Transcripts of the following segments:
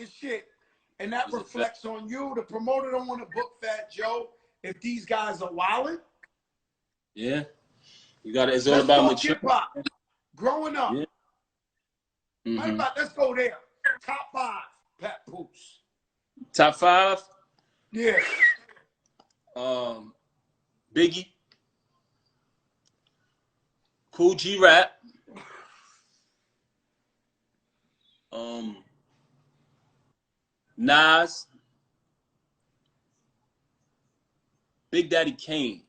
and shit. And that reflects on you. The promoter don't want to book Fat Joe if these guys are wilding. Yeah. You got it. It's all about maturity. Growing up. Yeah. Mm-hmm. Let's go there. Top 5, Papoose. Top 5? Yeah. Biggie. Cool G Rap. Nas. Big Daddy Kane.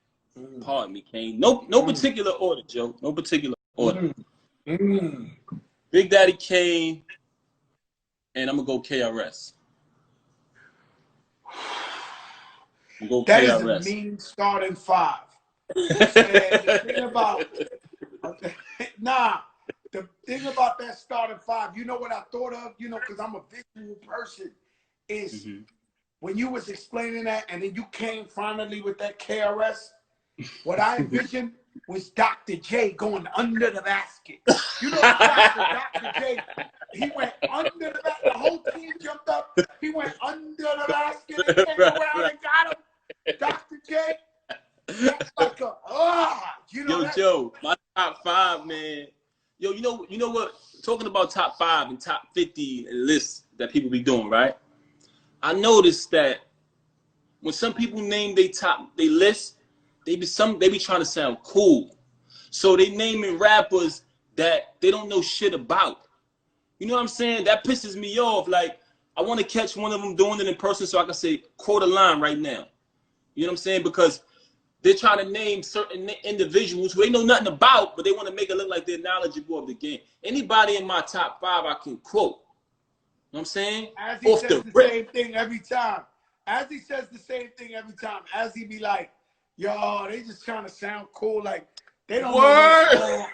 Pardon me, Kane. No particular order, Joe. No particular order. Big Daddy Kane, and I'm gonna go KRS. I'm gonna go that KRS. Is a mean starting 5. The thing about the thing about that starting 5, you know what I thought of? You know, because I'm a visual person, is when you was explaining that, and then you came finally with that KRS. What I envisioned was Dr. J going under the basket. You know, Dr. J, he went under the basket. The whole team jumped up. He went under the basket and came around and got him. Dr. J, that's like you know. Yo, Joe, my top 5, man. Yo, you know what? Talking about top 5 and top 50 lists that people be doing, right? I noticed that when some people name they list, they be trying to sound cool. So they naming rappers that they don't know shit about. You know what I'm saying? That pisses me off. Like, I want to catch one of them doing it in person so I can say, quote a line right now. You know what I'm saying? Because they're trying to name certain individuals who they know nothing about, but they want to make it look like they're knowledgeable of the game. Anybody in my top 5 I can quote. You know what I'm saying? As he says the same thing every time. As he says the same thing every time. As he be like, yo, they just trying to sound cool. Like, they don't know.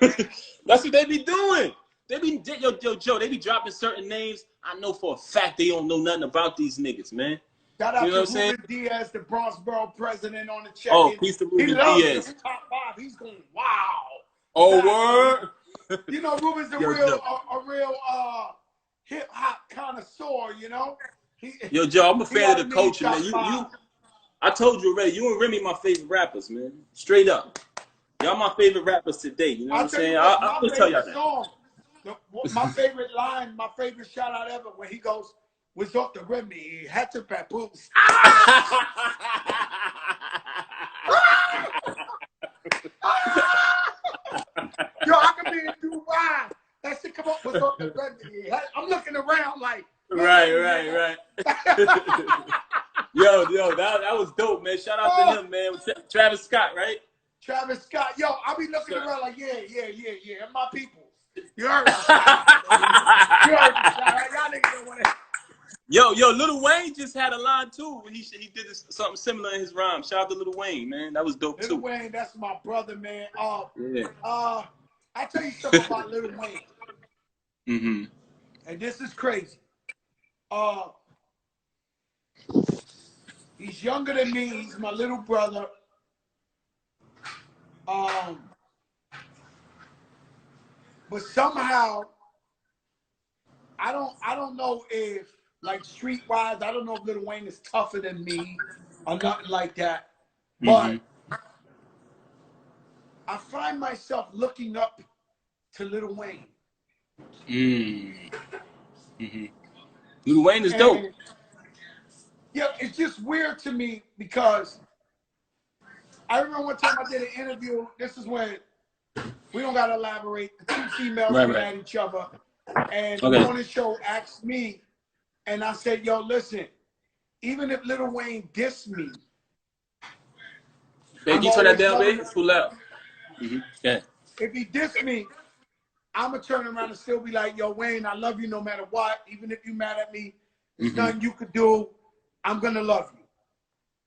That's what they be doing. They be, Joe, they be dropping certain names. I know for a fact they don't know nothing about these niggas, man. Shout out to Ruben Diaz, the Bronxboro president, on the check. Oh, peace to Ruben Diaz. His top 5. He's going, wow. Oh, word. You know, Ruben's a real hip hop connoisseur. You know. Yo, Joe, I'm a fan of the culture, man. I told you already. You and Remy, my favorite rappers, man. Straight up, y'all my favorite rappers today. You know what I'm saying? I'll just tell y'all that. My favorite line, my favorite shout out ever, when he goes, "Was off the Remy, he had to Papoose." Yo, I can be in Dubai. That shit come up with off the Remy. I'm looking around like. Right. Yo, that was dope, man. Shout out to him, man. Travis Scott, right? Travis Scott. Yo, I be looking around like, yeah. And my people. You heard me. Y'all niggas don't want to. Yo, Lil Wayne just had a line too. He did something similar in his rhyme. Shout out to Lil Wayne, man. That was dope too. Lil Wayne, that's my brother, man. I tell you something about Lil Wayne. And this is crazy. He's younger than me. He's my little brother. But somehow, I don't know if, like, streetwise, I don't know if Lil Wayne is tougher than me or nothing like that. But I find myself looking up to Lil Wayne. Lil Wayne is dope. Yeah, it's just weird to me because I remember one time I did an interview. This is when we don't gotta elaborate. The 2 females were at each other, and the morning show asked me, and I said, "Yo, listen, even if Lil Wayne dissed me, babe, you turn that down, babe. It's too loud. Yeah. If he dissed me, I'm gonna turn around and still be like, yo, Wayne, I love you no matter what. Even if you mad at me, there's nothing you could do. I'm gonna love you."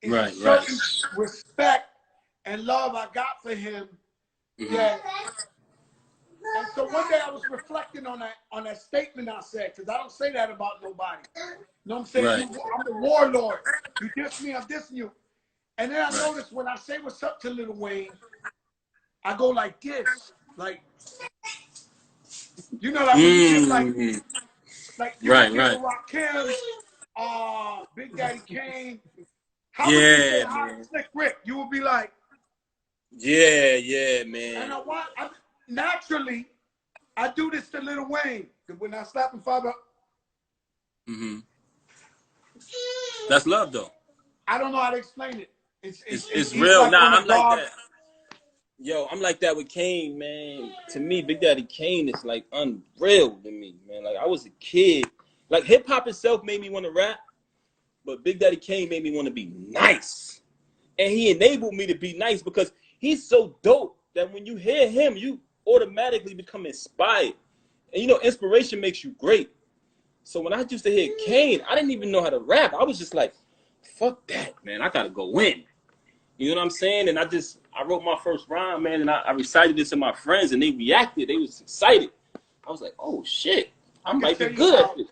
It's a certain respect and love I got for him. And so one day I was reflecting on that statement I said, because I don't say that about nobody. You know what I'm saying? I'm the warlord. You diss me, I'm dissing you. And then I noticed when I say what's up to Lil Wayne, I go like this, like, you know, like, Like you would get Rakim, Big Daddy Kane. How would you say hi to Slick Rick? You would be like, yeah, man. And naturally, I do this to Lil Wayne. When I slap him 5 up. That's love, though. I don't know how to explain it. It's real. Like I'm like that. Yo, I'm like that with Kane, man. To me, Big Daddy Kane is like unreal to me, man. Like I was a kid. Like hip hop itself made me want to rap, but Big Daddy Kane made me want to be nice. And he enabled me to be nice because he's so dope that when you hear him, you automatically become inspired. And you know, inspiration makes you great. So when I used to hear Kane, I didn't even know how to rap. I was just like, fuck that, man. I gotta go in. You know what I'm saying? And I wrote my first rhyme, man, and I recited this to my friends, and they reacted. They was excited. I was like, oh, shit. I might be good at this.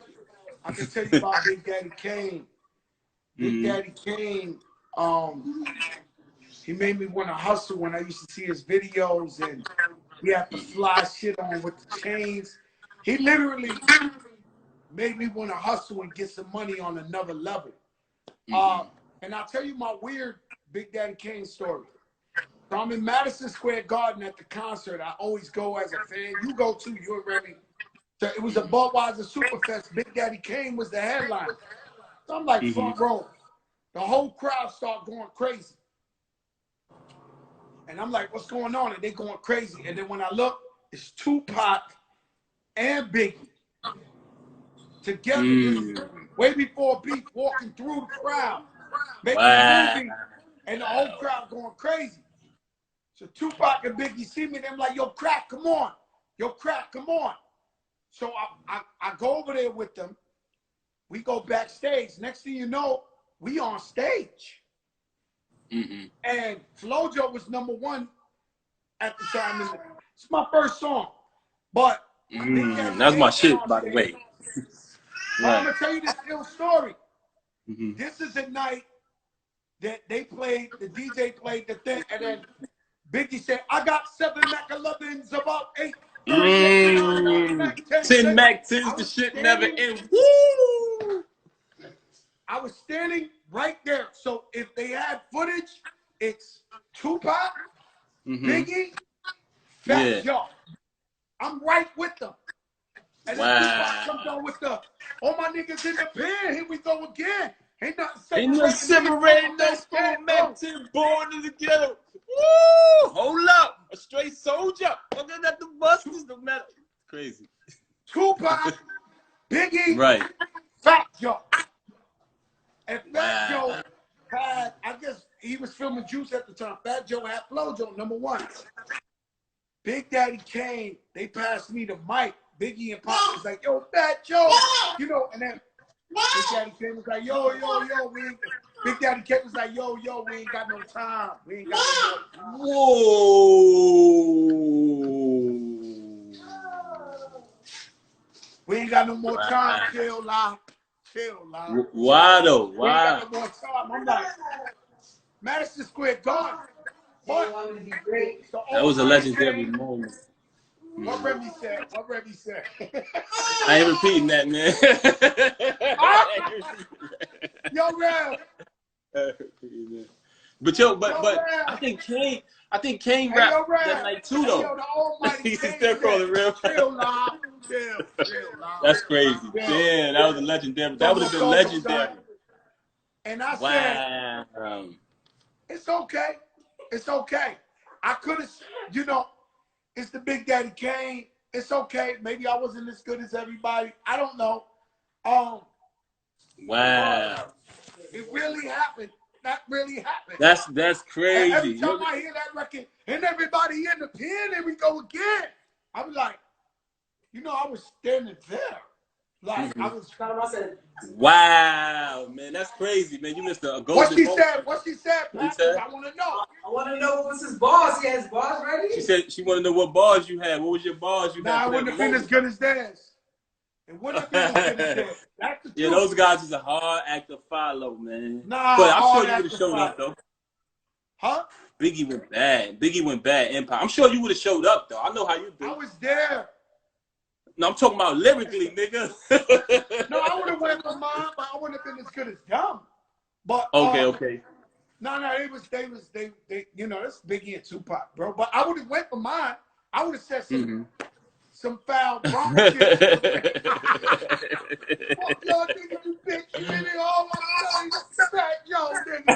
I can tell you about Big Daddy Kane. Big Daddy Kane, he made me want to hustle when I used to see his videos, and he had the fly shit on with the chains. He literally made me want to hustle and get some money on another level. And I'll tell you my weird Big Daddy Kane story. So I'm in Madison Square Garden at the concert. I always go as a fan. You go too, you and Remy. So it was a Budweiser Superfest. Big Daddy Kane was the headliner. So I'm like front row. The whole crowd start going crazy. And I'm like, what's going on? And they going crazy. And then when I look, it's Tupac and Biggie together. Way before Beat walking through the crowd, making a movie, and the whole crowd going crazy. So Tupac and Biggie see me, and they're like, yo, Crack, come on. Yo, Crack, come on. So I go over there with them. We go backstage. Next thing you know, we on stage. And FLOYD was #1 at the time. It's my first song. But that's my shit, by the way. I'm going to tell you this ill story. This is the night that they played, the DJ played the thing, and then Biggie said, I got 7 Mac 11s, about 8. 10 Mac 10s, the shit never ends. Woo! I was standing right there. So if they had footage, it's Tupac, Biggie, Fat Joe. I'm right with them. And then Tupac comes on with all my niggas in the pen. Here we go again. Ain't nothing separating, no spoon, Mac 10 born in the ghetto. Woo! Hold up. A straight soldier. Looking at the buses, no matter. Crazy. Tupac, Biggie, Fat Joe. And Fat Joe had, I guess he was filming Juice at the time. Fat Joe had FLOYD #1. Big Daddy Kane, they passed me the mic. Biggie and Pop was like, yo, Fat Joe. You know, and then Big Daddy Kane was like, yo, Big Daddy Kane was like, yo, we ain't got no time. We ain't got no time. Whoa. We ain't got no more time. Chill, la. Why though? Why? We ain't got no more time. I'm like, Madison Square Garden. But that was a legendary moment. What Remy said? I ain't repeating that, man. Yo, Rev. But I think Kane rapped that night too, though. He still call it real. Chill. That's crazy. Damn, that was a legendary. That would have been legendary. And I said, it's okay. I could have, you know, it's the Big Daddy Kane. It's okay. Maybe I wasn't as good as everybody. I don't know. Wow. It really happened. That really happened. That's crazy. And every time I hear that record, and everybody in the pen, and we go again. I was like, you know, I was standing there. Like, I was kind of myself. Wow, man, that's crazy, man. You missed a golden What she said, Patrick, I want to know. I want to know what's his bars. He has bars ready? She said she wanted to know what bars you had. What was your bars you had? Nah, it wouldn't have been as good as theirs. It wouldn't have been as good as theirs. That's the truth. Yeah, those guys is a hard act to follow, man. Nah, but I'm sure you would have showed up, though. Huh? Biggie went bad. Empire. I'm sure you would have showed up, though. I know how you do. I was there. No, I'm talking about lyrically, nigga. No, I would have went for mine, but I wouldn't have been as good as them. But okay. No, they you know, that's Biggie and Tupac, bro. But I would have went for mine. I would have said some foul Bronx shit. Fuck y'all niggas, you bitch, you nigga, all my fat yo nigga.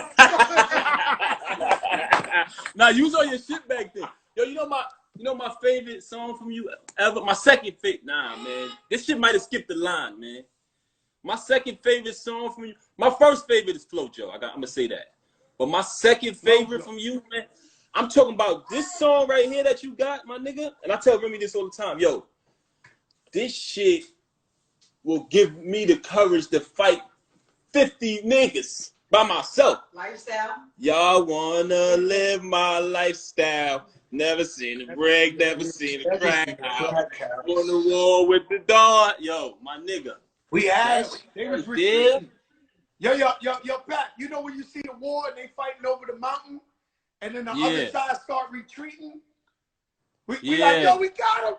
Now you was on your shit back then. Yo, you know my favorite song from you ever? My second favorite. Nah, man. This shit might have skipped the line, man. My second favorite song from you. My first favorite is Flo Joe. I'm gonna say that. But my second favorite from you, man, I'm talking about this song right here that you got, my nigga. And I tell Remy this all the time. Yo, this shit will give me the courage to fight 50 niggas by myself. Lifestyle. Y'all wanna live my lifestyle. Never seen a break, never seen a crack house. On the wall with the dawn. Yo, my nigga. We had they was retreating. Yo, Pat, you know when you see the war and they fighting over the mountain and then the other side start retreating? We like, yo, we got him.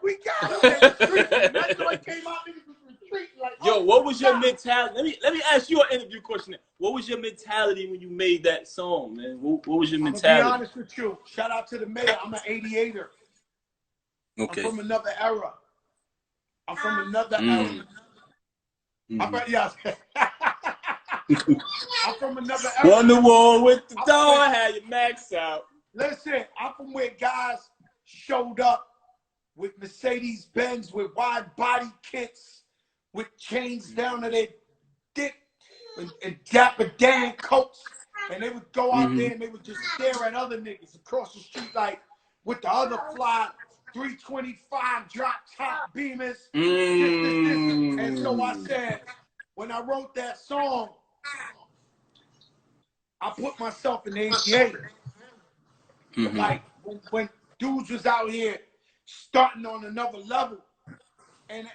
And that's when it came out, niggas was retreating. Like, yo, what was your mentality? Let me ask you an interview question. What was your mentality when you made that song, man? What was your mentality? I'm gonna be honest with you. Shout out to the mayor. I'm an 88er. Okay. I'm from another era. I'm from another era. I'm from another era. On the wall with the door, had your max out. Listen, I'm from where guys showed up with Mercedes Benz, with wide body kits, with chains down to their dick, and Dapper Dan coats, and they would go out there and they would just stare at other niggas across the street, like with the other fly 325 drop top Beamers. And so I said, when I wrote that song, I put myself in 88. Like when dudes was out here starting on another level, and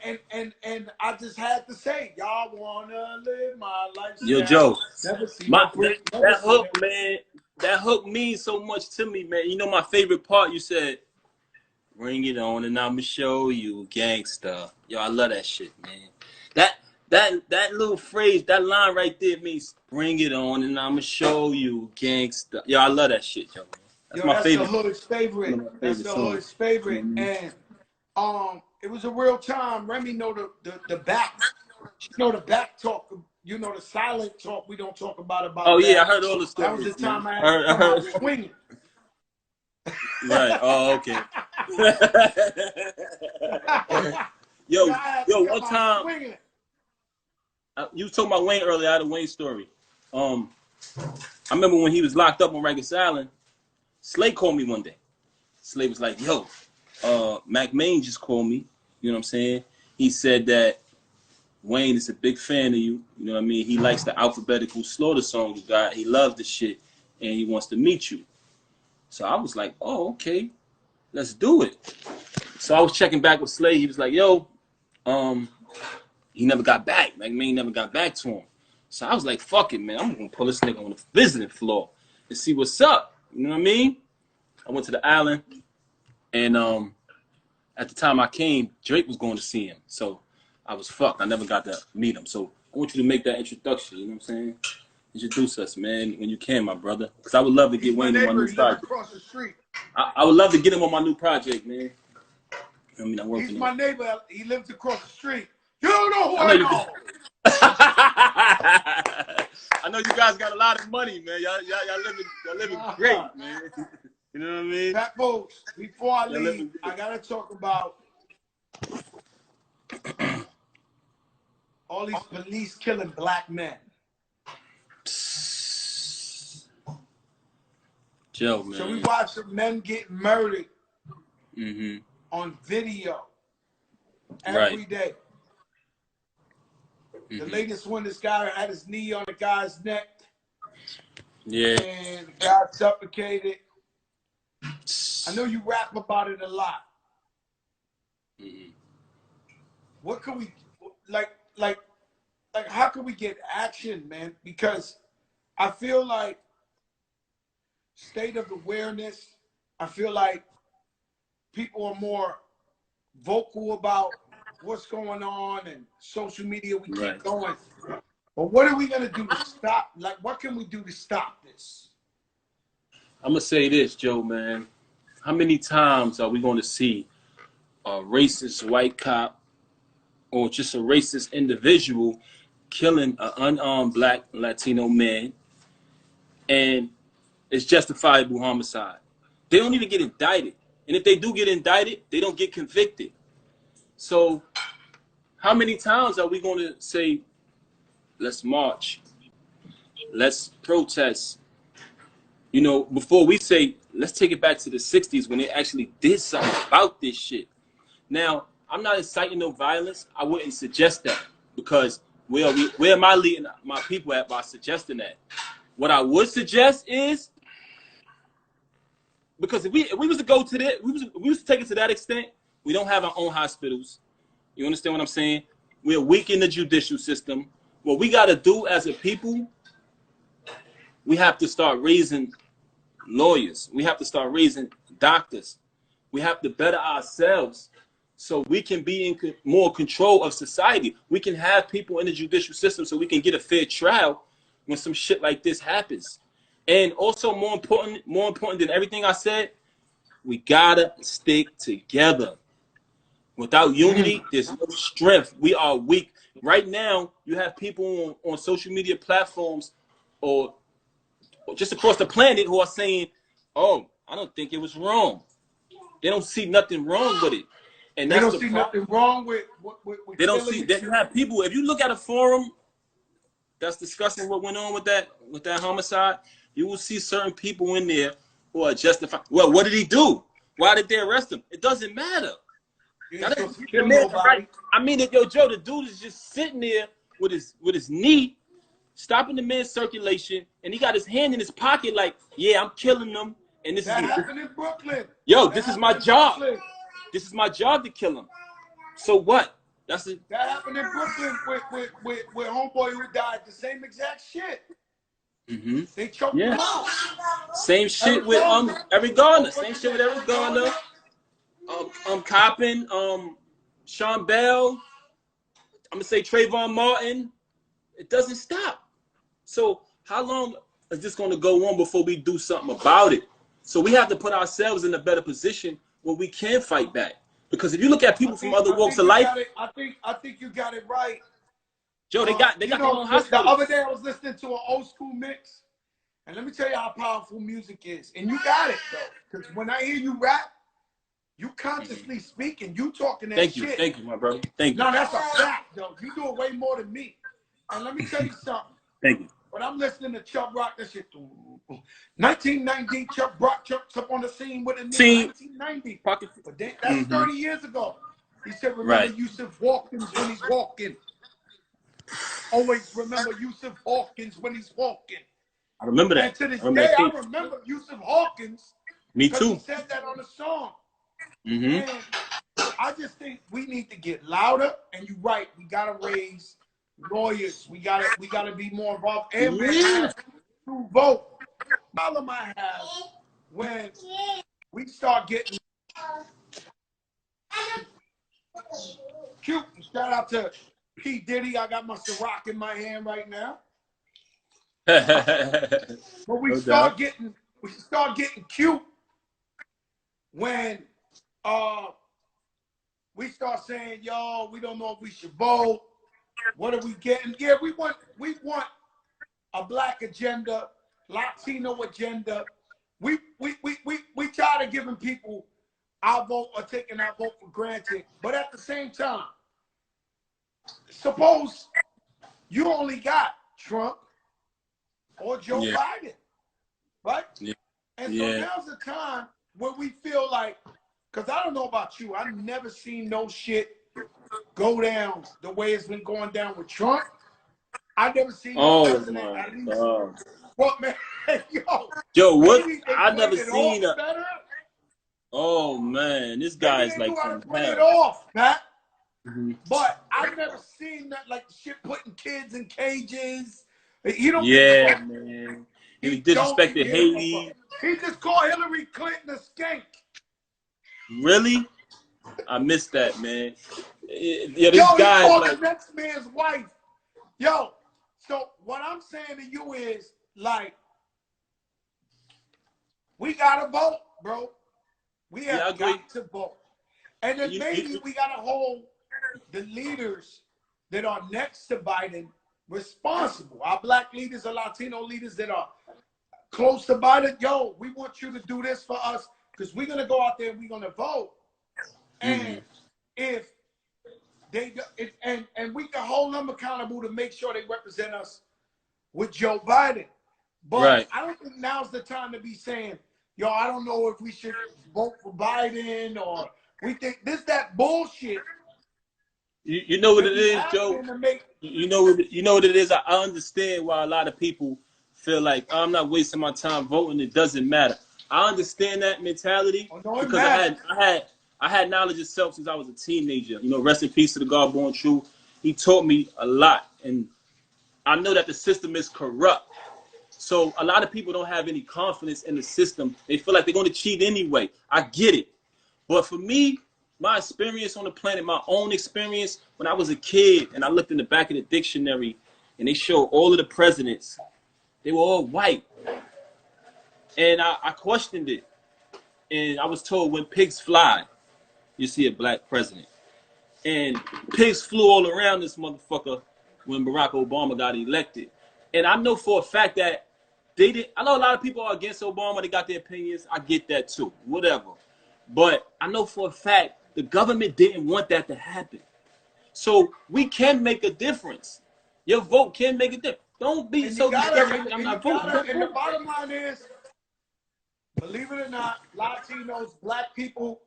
I just had to say, y'all wanna live my life. Yo, Joe, that hook, man, that hook means so much to me, man. You know my favorite part? You said, "Bring it on, and I'ma show you, gangsta." Yo, I love that shit, man. That little phrase, that line right there means "Bring it on, and I'ma show you, gangsta." Yo, I love that shit, yo. That's my favorite. The hood's favorite. That's the hood's favorite. And it was a real time. Remy know the back. She know the back talk. You know the silent talk. We don't talk about. Oh yeah, I heard all the stories. That was the time I heard swinging. Right. Oh, okay. yo, one time. You was talking about Wayne earlier. I had a Wayne story. I remember when he was locked up on Rikers Island, Slay called me one day. Slay was like, yo, Mac Main just called me. You know what I'm saying? He said that Wayne is a big fan of you. You know what I mean? He likes the alphabetical slaughter song you got. He loves the shit, and he wants to meet you. So I was like, oh, okay. Let's do it. So I was checking back with Slay. He was like, yo, he never got back. Mac Main never got back to him. So I was like, fuck it, man. I'm going to pull this nigga on the visiting floor and see what's up. You know what I mean? I went to the island, and at the time I came, Drake was going to see him. So I was fucked. I never got to meet him. So I want you to make that introduction. You know what I'm saying? Introduce us, man, when you can, my brother. Because I would love to get Wayne on my new project. Across the street. I would love to get him on my new project, man. I mean, I'm working. He's my neighbor. He lives across the street. You don't know who I know. I know you guys got a lot of money, man. Y'all living great, man. You know what I mean? PAPOOSE, before I leave, I gotta talk about all these police killing black men. Joe, man. So we watch men get murdered on video every day. The latest one, this guy had his knee on the guy's neck. Yeah. And the guy suffocated. I know you rap about it a lot. What can we, like, how can we get action, man? Because I feel like state of awareness, I feel like people are more vocal about what's going on and social media, we keep going. But what are we going to do to stop? Like, what can we do to stop this? I'm going to say this, Joe, man. How many times are we going to see a racist white cop or just a racist individual killing an unarmed black Latino man, and it's justifiable homicide? They don't even get indicted. And if they do get indicted, they don't get convicted. So how many times are we going to say, let's march, let's protest, you know, before we say, let's take it back to the 60s when they actually did something about this shit? Now, I'm not inciting no violence. I wouldn't suggest that, because where am I leading my people at by suggesting that? What I would suggest is, because if we was to go to that, we was to take it to that extent, we don't have our own hospitals. You understand what I'm saying? We're weak in the judicial system. What we got to do as a people, we have to start raising lawyers. We have to start raising doctors. We have to better ourselves so we can be in more control of society. We can have people in the judicial system so we can get a fair trial when some shit like this happens. And also, more important than everything I said, we gotta stick together. Without unity, there's no strength. We are weak. Right now, you have people on social media platforms or just across the planet who are saying, oh, I don't think it was wrong. They don't see nothing wrong with it. And that's they don't see nothing wrong with they don't see that. You have people, if you look at a forum that's discussing what went on with that homicide, you will see certain people in there who are justified. Well, what did he do? Why did they arrest him? It doesn't matter. Right. I mean, yo, Joe, the dude is just sitting there with his knee, stopping the man's circulation, and he got his hand in his pocket like, yeah, I'm killing them. And this happened in Brooklyn. Yo, this is my job. This is my job to kill him. So what? That happened in Brooklyn with homeboy who died. The same exact shit. Mm-hmm. They choked him out. Same shit with Eric Garner. Same shit with Eric Garner. Coppin, Sean Bell. I'm gonna say Trayvon Martin. It doesn't stop. So how long is this gonna go on before we do something about it? So we have to put ourselves in a better position where we can fight back. Because if you look at people from other walks of life, I think you got it right. Joe, they got their own hospitals. The other day I was listening to an old school mix, and let me tell you how powerful music is. And you got it though, because when I hear you rap, you consciously speaking, you talking that shit. Thank you, my brother. Thank you. No, that's a fact though. You do it way more than me. And let me tell you something. Thank you. When I'm listening to Chubb Rock, that shit. 1990, Chubb Rock jumps up on the scene with a name. 1990. But that's 30 years ago. He said, remember Yusuf Hawkins when he's walking. Always remember Yusuf Hawkins when he's walking. I remember that. And to this day, I remember Yusuf Hawkins. Me too. He said that on the song. Mm-hmm. And I just think we need to get louder. And you're right. We gotta raise lawyers. We gotta be more involved. And we have to vote. Problem I have when we start getting cute. Shout out to P. Diddy. I got my Ciroc in my hand right now. But we start getting cute when we start saying, yo, we don't know if we should vote. What are we getting? Yeah, we want a black agenda, Latino agenda. We tired of giving people our vote or taking our vote for granted. But at the same time, suppose you only got Trump or Joe Biden, right? Yeah. And so now's the time where we feel like, because I don't know about you, I've never seen no shit go down the way it's been going down with Trump. I've never seen no president at least. What, man? Yo, what? I've never seen a... Oh, man. This guy's like from hell. It off, Pat. But I've never seen that, like shit putting kids in cages. He don't man. He disrespected Haiti. He just called Hillary Clinton a skank. Really? I miss that, man. Yeah, Yo, this he guy called like the next man's wife. Yo, so what I'm saying to you is, like, we gotta vote, bro. We have got to vote. And then maybe we gotta hold the leaders that are next to Biden responsible. Our black leaders, our Latino leaders that are close to Biden. Yo, we want you to do this for us because we're gonna go out there and we're gonna vote. And if they and we can hold them accountable to make sure they represent us with Joe Biden. But I don't think now's the time to be saying, yo, I don't know if we should vote for Biden or we think that bullshit. You know what it is, Joe? You know what it is? I understand why a lot of people feel like, oh, I'm not wasting my time voting, it doesn't matter. I understand that mentality because I had knowledge of self since I was a teenager. You know, rest in peace to the God born true. He taught me a lot, and I know that the system is corrupt. So a lot of people don't have any confidence in the system. They feel like they're going to cheat anyway. I get it. But for me, my experience on the planet, my own experience, when I was a kid and I looked in the back of the dictionary and they showed all of the presidents, they were all white. And I questioned it. And I was told when pigs fly, you see a black president. And pigs flew all around this motherfucker when Barack Obama got elected. And I know for a fact that they did. I know a lot of people are against Obama. They got their opinions. I get that too. Whatever. But I know for a fact the government didn't want that to happen. So we can make a difference. Your vote can make a difference. Don't be so discouraged. I'm not voting. And the bottom line is, believe it or not, Latinos, black people,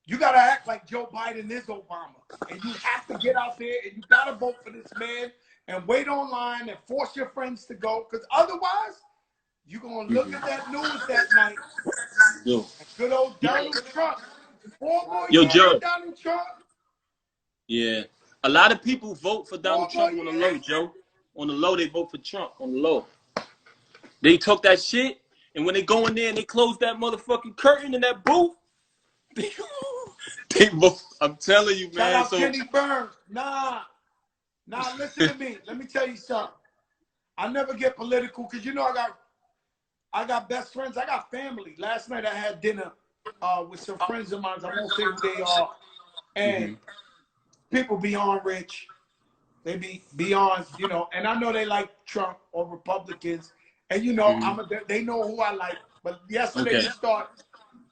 you got to act like Joe Biden is Obama. And you have to get out there and you got to vote for this man and wait online and force your friends to go. Because otherwise, you're going to look at that news that night. Yo. Good old Donald Trump. 4 more Yo, years, Joe. Donald Trump. Yeah. A lot of people vote for Donald Trump on the low, Joe. On the low, they vote for Trump. On the low. They took that shit, and when they go in there and they close that motherfucking curtain in that booth, they vote. I'm telling you, man. Shout out Kenny Burns. Nah, listen to me. Let me tell you something. I never get political because you know I got best friends. I got family. Last night I had dinner with some friends of mine. I won't say who they are. And people beyond rich. They be beyond, you know, and I know they like Trump or Republicans. And, you know, they know who I like. But yesterday we start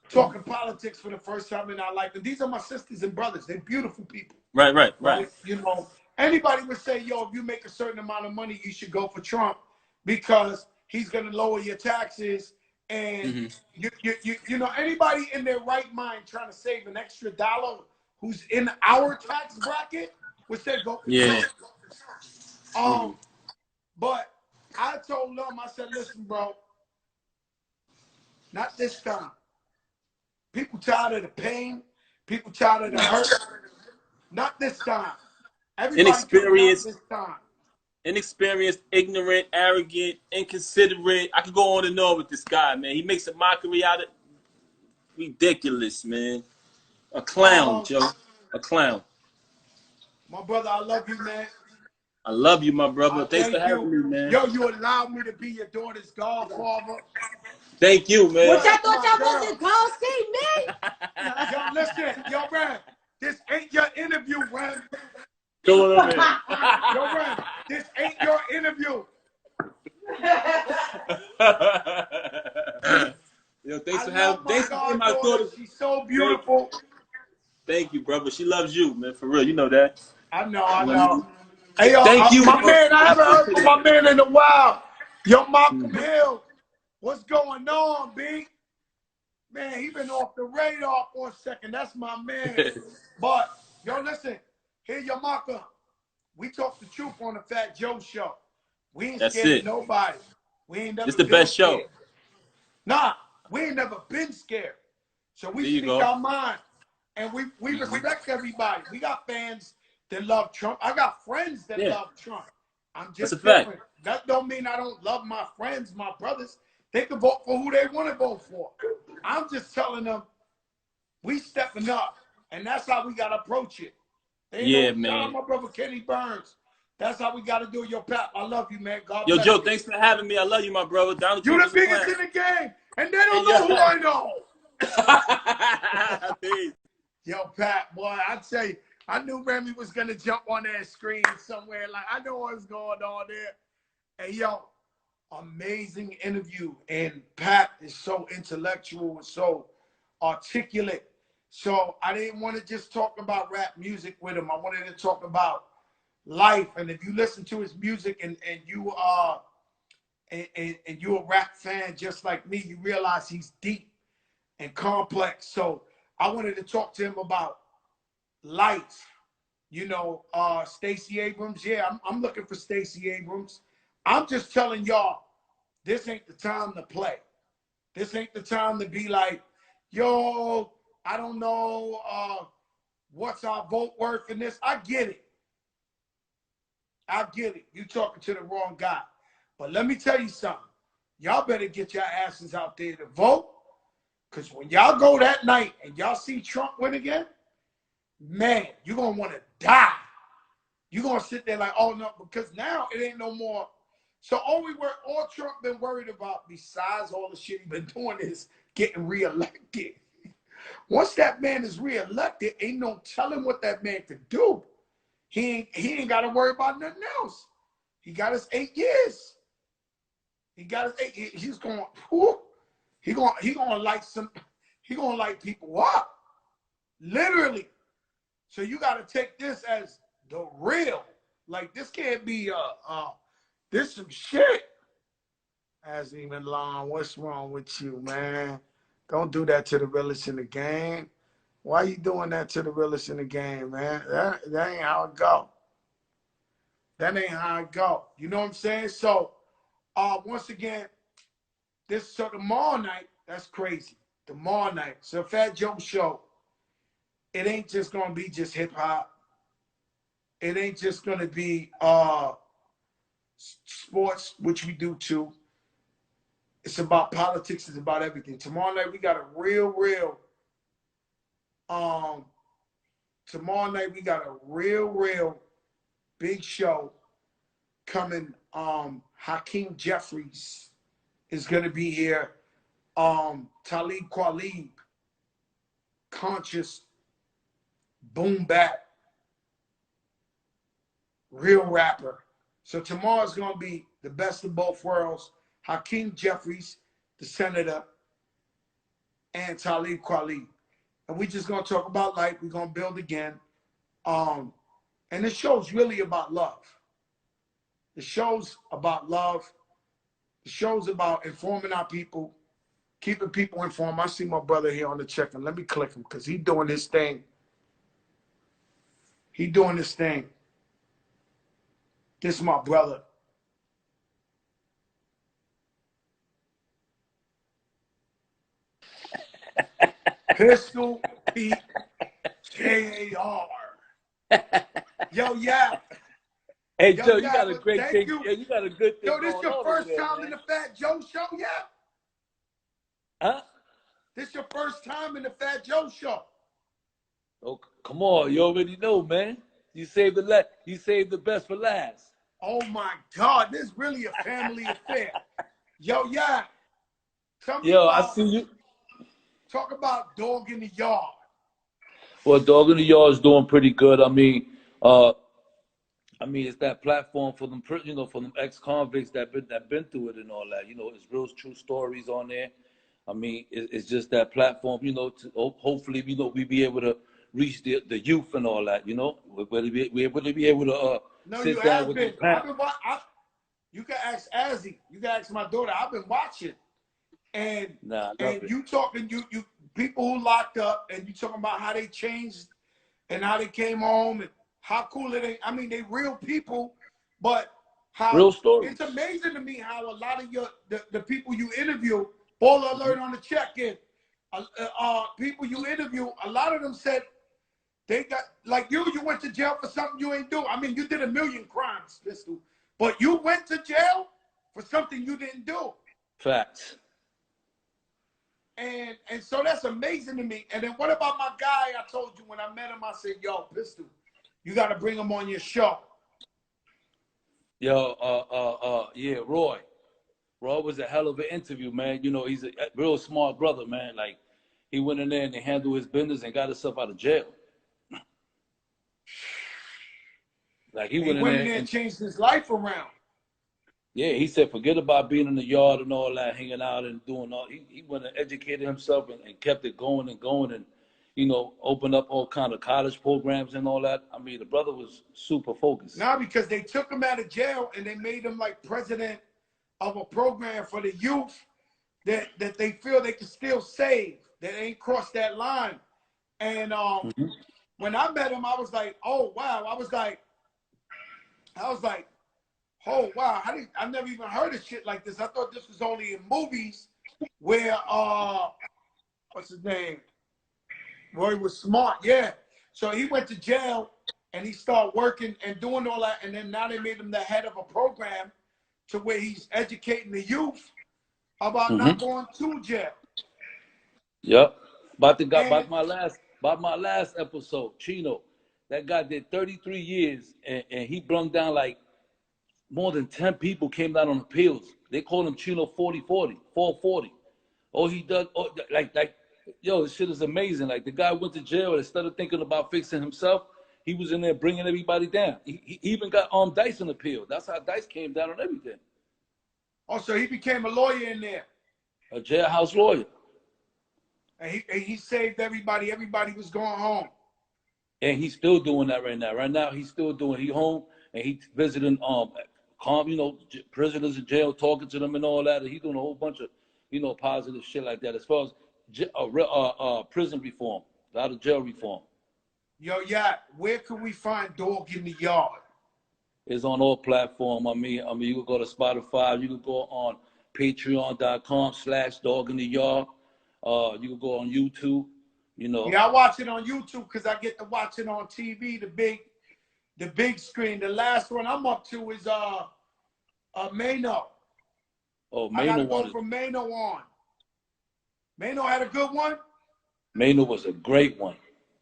talking politics for the first time in our life. And these are my sisters and brothers. They're beautiful people. Right. You know, anybody would say, yo, if you make a certain amount of money, you should go for Trump because he's going to lower your taxes. And, you know, anybody in their right mind trying to save an extra dollar who's in our tax bracket would say go for Trump. But I told them, I said, listen, bro, not this time. People tired of the pain. People tired of the hurt. Not this time. Inexperienced, this time. Inexperienced, ignorant, arrogant, inconsiderate. I could go on and on with this guy, man. He makes a mockery out of ridiculous, man. A clown, Joe. A clown. My brother, I love you, man. I love you, my brother. Thanks for having me, man. Yo, you allowed me to be your daughter's godfather. Thank you, man. What y'all thought y'all wasn't called? See me? Yo, listen. Yo, Ren, this ain't your interview, Ren. Go on, man. Yo, Ren, this ain't your interview. Yo, thanks for having my daughter. She's so beautiful. Thank you, brother. She loves you, man. For real. You know that. I know. Hey, yo, thank you, my man. I haven't heard from my man in a while. Yo, Malcolm Hill, what's going on, B? Man, he been off the radar for a second. That's my man. But, yo, listen. Here, yo, Malcolm. We talk the truth on the Fat Joe show. We ain't scared of nobody. We ain't never It's the best show. Nah, we ain't never been scared. So we speak our mind. And we respect everybody. We got fans that love Trump. I got friends that love Trump. I'm just different. That don't mean I don't love my friends, my brothers. They can vote for who they want to vote for. I'm just telling them we stepping up And that's how we got to approach it. Yeah, man. Shout out my brother Kenny Burns. That's how we got to do it. Yo, Pap, I love you, man. God bless Joe, you. thanks for having me. I love you, my brother. Down You the biggest in the game. And they don't know who I know. Peace. Yo, Pat, boy, I tell you, I knew Remy was going to jump on that screen somewhere. Like, I know what's going on there. And, yo, amazing interview. And Pat is so intellectual and so articulate. So I didn't want to just talk about rap music with him. I wanted to talk about life. And if you listen to his music and you are and you're a rap fan just like me, you realize he's deep and complex. So I wanted to talk to him about life. You know, Stacey Abrams. Yeah, I'm looking for Stacey Abrams. I'm just telling y'all, this ain't the time to play. This ain't the time to be like, yo, I don't know what's our vote worth in this. I get it. I get it. You talking to the wrong guy. But let me tell you something. Y'all better get your asses out there to vote. Because when y'all go that night and y'all see Trump win again, man, you're going to want to die. You're going to sit there like, oh, no, because now it ain't no more. So all Trump been worried about besides all the shit he been doing is getting reelected. Once that man is reelected, ain't no telling what that man could do. He ain't got to worry about nothing else. He got his 8 years. He got his 8 years. He's going, whoo, he gonna light people up. Literally. So you got to take this as the real. Like, this can't be this some shit. As even long, what's wrong with you, man? Don't do that to the realest in the game. Why you doing that to the realest in the game, man? That ain't how it go. That ain't how it go. You know what I'm saying? So, once again, tomorrow night, that's crazy. Tomorrow night, so Fat Joe show, it ain't just gonna be just hip hop. It ain't just gonna be sports, which we do too. It's about politics. It's about everything. Tomorrow night we got a real big show coming. Hakeem Jeffries is gonna be here. Talib Kweli, conscious, boom bap, real rapper. So tomorrow's gonna be the best of both worlds. Hakeem Jeffries, the senator, and Talib Kweli. And we're just gonna talk about life. We're gonna build again. And the show's really about love. The show's about love. The show's about informing our people, keeping people informed. I see my brother here on the check-in. Let me click him because he's doing his thing. He's doing his thing. This is my brother. Pistol Pete J.A.R. Yo, yeah. Hey, Joe, you got a great thing. You. You got a good thing. Yo, this your first time in the Fat Joe show, yeah? Huh? This your first time in the Fat Joe show. Oh, come on. You already know, man. You saved the best for last. Oh, my God. This is really a family affair. Yo, yeah. I see you. Talk about Dog in the Yard. Well, Dog in the Yard is doing pretty good. I mean, it's that platform for them, for them ex-convicts that been through it and all that. It's real true stories on there. I mean, it's just that platform, to hopefully, we be able to reach the youth and all that, whether we able to be able to sit down with the parents. You can ask Azzy. You can ask my daughter. I've been watching. And you talking, you people who locked up, and you talking about how they changed and how they came home and how cool it is. I mean, they real people, but how real stories. It's amazing to me how a lot of the people you interview, baller alert on the check-in, people you interview, a lot of them said they got, like you went to jail for something you ain't do. I mean, you did 1 million crimes, Pistol, but you went to jail for something you didn't do. Facts. And so that's amazing to me. And then what about my guy? I told you when I met him, I said, yo, Pistol, you got to bring him on your show. Yo, yeah, Roy. Roy was a hell of an interview, man. You know, he's a real smart brother, man. Like, he went in there and they handled his business and got himself out of jail. Like, he went in there and changed his life around. Yeah, he said, forget about being in the yard and all that, hanging out and doing all. He went and educated himself and kept it going and going and, you know, opened up all kind of college programs and all that. I mean, the brother was super focused. Now, because they took him out of jail and they made him like president of a program for the youth that they feel they can still save, that ain't crossed that line. And when I met him, I was like, oh, wow. I was like, oh, wow, I've never even heard of shit like this. I thought this was only in movies where, what's his name? Roy was smart, yeah. So he went to jail and he started working and doing all that. And then now they made him the head of a program to where he's educating the youth about not going to jail. Yep. About my last episode, Chino, that guy did 33 years and he brung down like more than 10 people came down on appeals. They called him Chino 440. Oh, he does, yo, this shit is amazing. Like, the guy went to jail and instead of thinking about fixing himself, he was in there bringing everybody down. He even got Dice on appeal. That's how Dice came down on everything. Oh, so he became a lawyer in there. A jailhouse lawyer. And he saved everybody. Everybody was going home. And he's still doing that right now. Right now, he's still doing. He home and he's visiting you know, prisoners in jail, talking to them and all that. And he's doing a whole bunch of, you know, positive shit like that. As far as prison reform, a lot of jail reform. Yo, yeah, where can we find Dog in the Yard? It's on all platforms. I mean, you can go to Spotify. You can go on patreon.com/Dog in the Yard. You can go on YouTube. You know. Yeah, I watch it on YouTube because I get to watch it on TV, the big screen. The last one I'm up to is Mano. Oh, Mano. I gotta go from Mano on. Mano had a good one? Mano was a great one.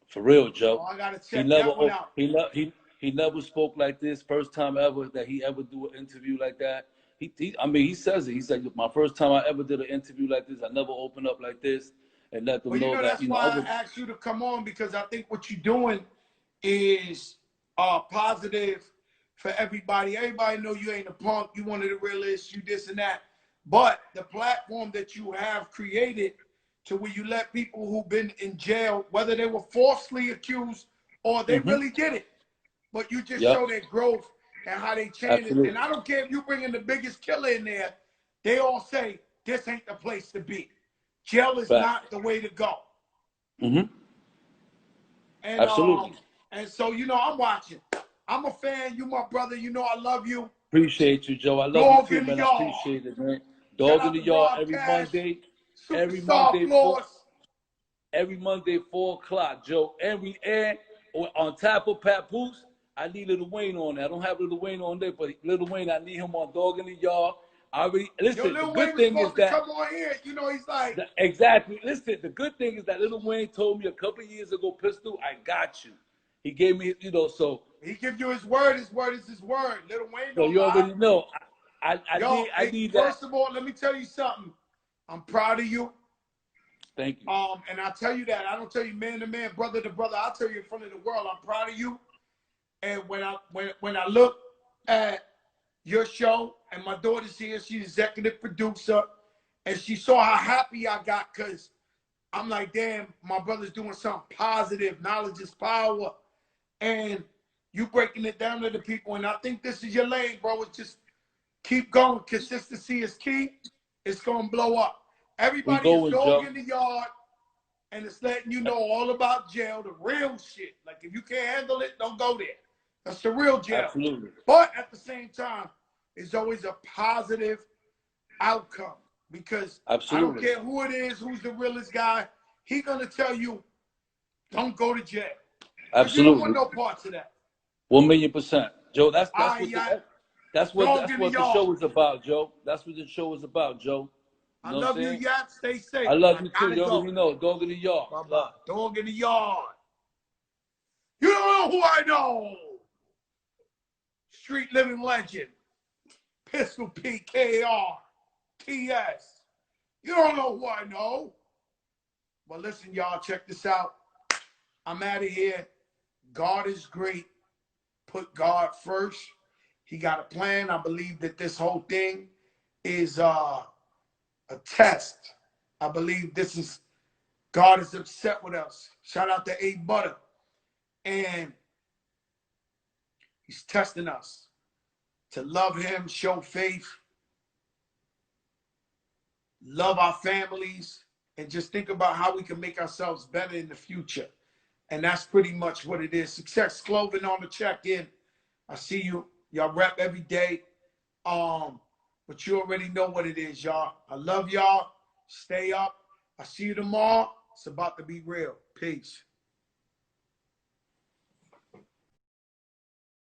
For real, Joe. Oh, I gotta check that one out. He never spoke like this. First time ever that he ever do an interview like that. He says it. He said, my first time I ever did an interview like this, I never opened up like this and let them know that. That's why I asked you to come on, because I think what you're doing is positive for everybody. Everybody know you ain't a punk. You one of the realists. You this and that. But the platform that you have created to where you let people who've been in jail, whether they were falsely accused or they really did it, but you just show their growth and how they changed it. And I don't care if you bring in the biggest killer in there, they all say, this ain't the place to be. Jail is not the way to go. And, Absolutely. And so, you know, I'm watching. I'm a fan. You my brother. You know I love you. Appreciate you, Joe. I love you too, man. I appreciate it, man. Dog in the Yard every Monday. Every Monday, 4 o'clock, Joe. And we air on top of Papoose. I need Lil Wayne on there. I don't have Lil Wayne on there, but Lil Wayne, I need him on Dog in the Yard. Listen, the good thing is that come on here. You know, he's like exactly. Listen, the good thing is that Lil Wayne told me a couple of years ago, Pistol, I got you. He gave me, you know, so he give you his word. His word is his word. Lil Wayne. So you already know. I need that. First of all, let me tell you something. I'm proud of you. Thank you. And I tell you that. I don't tell you man to man, brother to brother. I'll tell you in front of the world. I'm proud of you. And when I look at your show, and my daughter's here, she's executive producer, and she saw how happy I got, because I'm like, damn, my brother's doing something positive. Knowledge is power. And you breaking it down to the people. And I think this is your lane, bro. It's just keep going. Consistency is key. It's going to blow up. Everybody is Dog in the Yard, and it's letting you know all about jail, the real shit. Like, if you can't handle it, don't go there. That's the real jail. Absolutely. But at the same time, it's always a positive outcome, because I don't care who it is, who's the realest guy. He's going to tell you, don't go to jail. Absolutely. You don't want no parts of that. 1,000,000%. Joe, that's what the show is about, Joe. That's what the show is about, Joe. I love you, Yap. Stay safe. I love you too. You already know. Dog in the yard. Bye-bye. Dog in the yard. You don't know who I know. Street living legend. Pistol PKR. TS. You don't know who I know. But listen, y'all, check this out. I'm out of here. God is great. Put God first. He got a plan. I believe that this whole thing is a test. I believe this is, God is upset with us. Shout out to A Butter. And he's testing us to love him, show faith, love our families, and just think about how we can make ourselves better in the future. And that's pretty much what it is. Success Clothing on the check-in. I see you. Y'all rep every day. But you already know what it is, y'all. I love y'all. Stay up. I see you tomorrow. It's about to be real. Peace.